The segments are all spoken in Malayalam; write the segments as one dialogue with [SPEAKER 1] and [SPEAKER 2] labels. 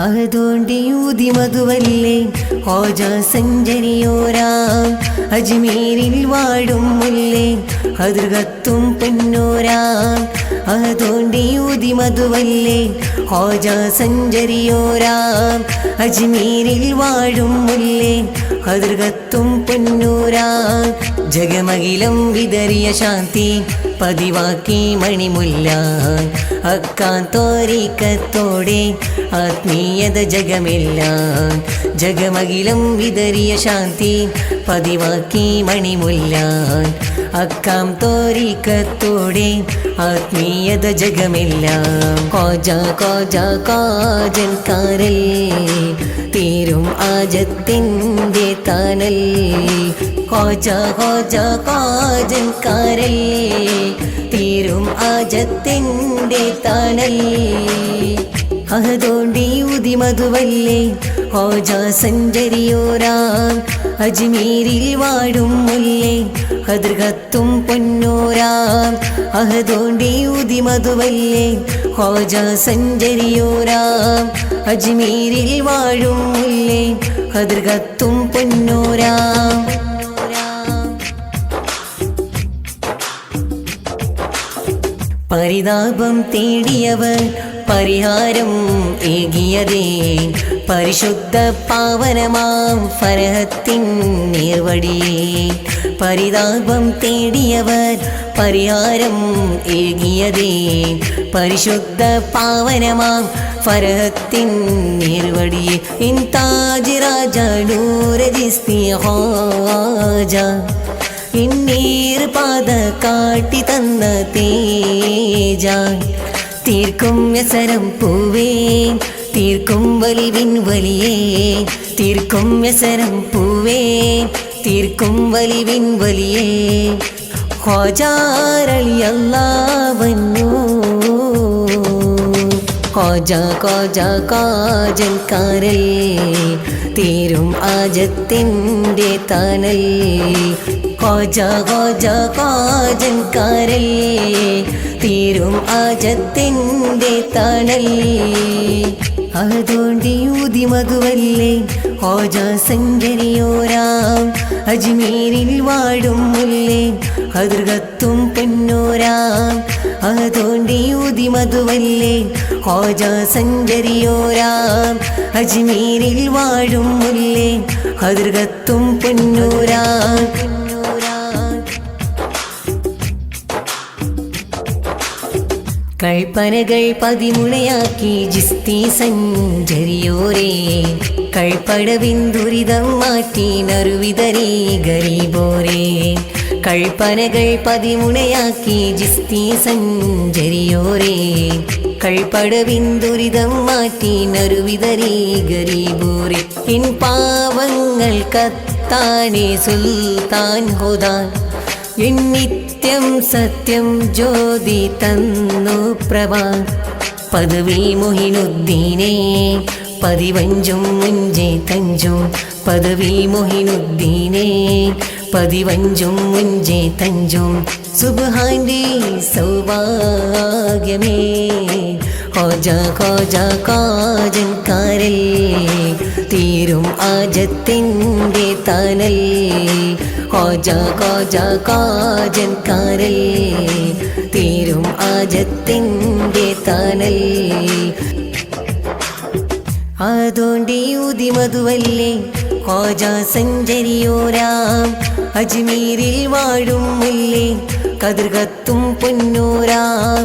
[SPEAKER 1] അതുകൊണ്ടിയൂതി മധുവല്ലേ ഹോജ സഞ്ചരിയോരാം അജ്മീരിൽ വാഴും മുല്ലേ ഹദ്രകത്തും പൊന്നോരാം അതുകൊണ്ടിയൂതി മധുവല്ലേ ഹോജ സഞ്ചരിയോരാം അജ്മീരിൽ വാഴും മുല്ലേ ഹദ്രകത്തും പൊന്നൂരാം ജഗമകിലം വിതറിയ ശാന്തി പതിവാക്കി മണിമുല്ല അക്കാന്തോരീക്കത്തോടെ ആത്മീയത ജഗമില്ല ജഗമകിലം വിതറിയ ശാന്തി പതിവാക്കി മണിമുല്ല അക്കാം തോരീക്കത്തോടെ ആത്മീയത ജഗമില്ല കോജ കോജ കോജൻകാരൽ തീരും ആജത്തിൻ്റെ താനൽ കോജ കോജ കോജൻകാരൽ തീരും ആജത്തിൻ്റെ താനൽ അതുകൊണ്ടിയൂതി മധുവല്ലേ ഹോജ സഞ്ചരിയോരാം അജ്മീരിൽ വാഴും മുല്ലേ ഹദ്രകത്തും പൊന്നോരാം അതുകൊണ്ടിയൂതി മധുവല്ലേ ഹോജ സഞ്ചരിയോരാം അജ്മീരിൽ വാഴും മുല്ലേ ഹദ്രകത്തും പൊന്നോരാം പരിതാപം തേടിയവർ പരിഹാരം ഏകിയതേ പരിശുദ്ധ പാവനമാം ഫരഹത്തിൻ നീർവഴിയേ പരിതാപം തേടിയവർ പരിഹാരം ഏകിയതേ പരിശുദ്ധ പാവനമാം ഫരഹത്തിൻ നീർവഴിയേ ഇൻ താജ് രാജ നൂറജിസ്തി ഹോജ ഇന്നീർ പാത കാട്ടി തന്ന തേജ തീർക്കും വ്യസനം പൂവേ തീർക്കും വലിവിൻ വലിയേ തീർക്കും വ്യസനം പൂവേ തീർക്കും വലിവിൻ വലിയേ ഖോജാരളി അല്ലാഹ്വന്നു ഖോജ ഖോജ ഖോജൻകാരൽ തീരും ആജത്തിൻ്റെ താനൽ ഖോജ ഖോജ ഖോജൻകാരൽ തീരും ആജത്തിൻ്റെ താനൽ അതുകൊണ്ടിയൂതി മധുവല്ലേ ഹോജ സഞ്ചരിയോരാം അജ്മീരിൽ വാഴും മുല്ലേ ഹദ്രകത്തും പൊന്നോരാം അതുകൊണ്ടിയൂതി മധുവല്ലേ ഹോജ സഞ്ചരിയോരാം അജ്മീരിൽ വാഴും മുല്ലേ ഹദ്രകത്തും പൊന്നോരാം കൽപ്പനകൾ പതിമുണയാക്കി ജിസ്തി സഞ്ചരിയോരേ കൽപ്പടവിൻ ദുരിതം മാറ്റി നറുവിതറി ഗരീബോരേ കൽപ്പനകൾ പതിമുണയാക്കി ജിസ്തി സഞ്ചരിയോരേ കൽപ്പടവിൻ ദുരിതം മാറ്റി നറുവിതറി ഗരീബോരേ ഇൻ പാവങ്ങൾ കത്താനേ സുൽത്താൻ ഹോദാൻ നിത്യം സത്യം ജ്യോതി തന്നു പ്രഭ പദവി മൊഹിനുദ്ദീനേ പതിവഞ്ചും മുഞ്ചേ തഞ്ചും പദവി മൊഹിനുദ്ദീനേ പതിവഞ്ചും മുഞ്ചേ തഞ്ചും സുബ്ഹാന്റെ സൗഭാഗ്യമേ ഖോജ ഖോജ ഖോജൻകാരൽ തീരും ആജത്തിൻ്റെ താനൽ ഖോജ ഖോജ ഖോജൻകാരൽ തീരും ആജത്തിൻ്റെ താനൽ അതുകൊണ്ടിയൂതി മധുവല്ലേ ഖോജ സഞ്ചരിയോരാം അജ്മീരിൽ വാഴും മുല്ലേ ഹദ്രകത്തും പൊന്നോരാം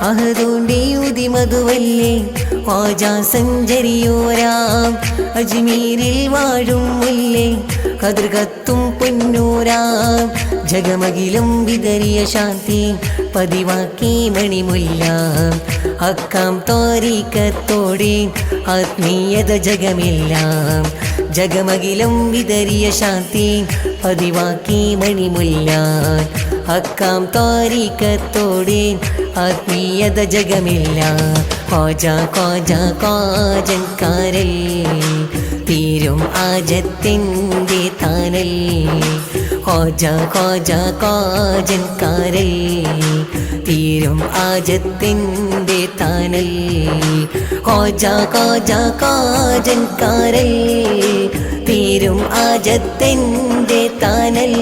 [SPEAKER 1] അതുകൊണ്ടിയൂതി മധുവല്ലേ ഖോജ സഞ്ചരിയോരാം അജ്മീരിൽ വാഴും മുല്ലേ ഹദ്രകത്തും പൊന്നൂരാം ജഗമകിലം വിതറിയ ശാന്തി പതിവാക്കി മണിമുല്ല അക്കാം തോരീക്കത്തോടെ ആത്മീയത ജഗമില്ല ജഗമകിലം വിതറിയ ശാന്തി പതിവാക്കി മണിമുല്ല അക്കാം തോരീക്കത്തോടെ ആത്മീയത ജഗമില്ല ഖോജ ഖോജ ഖോജൻകാരൽ തീരും ആജത്തിൻ്റെ താനൽ ഖോജ ഖോജ ഖോജൻകാരൽ തീരും ആജത്തിൻ്റെ താനൽ കോജ കോജ കോജൻ കാരൽ തീരും ആജത്തിൻ്റെ താനൽ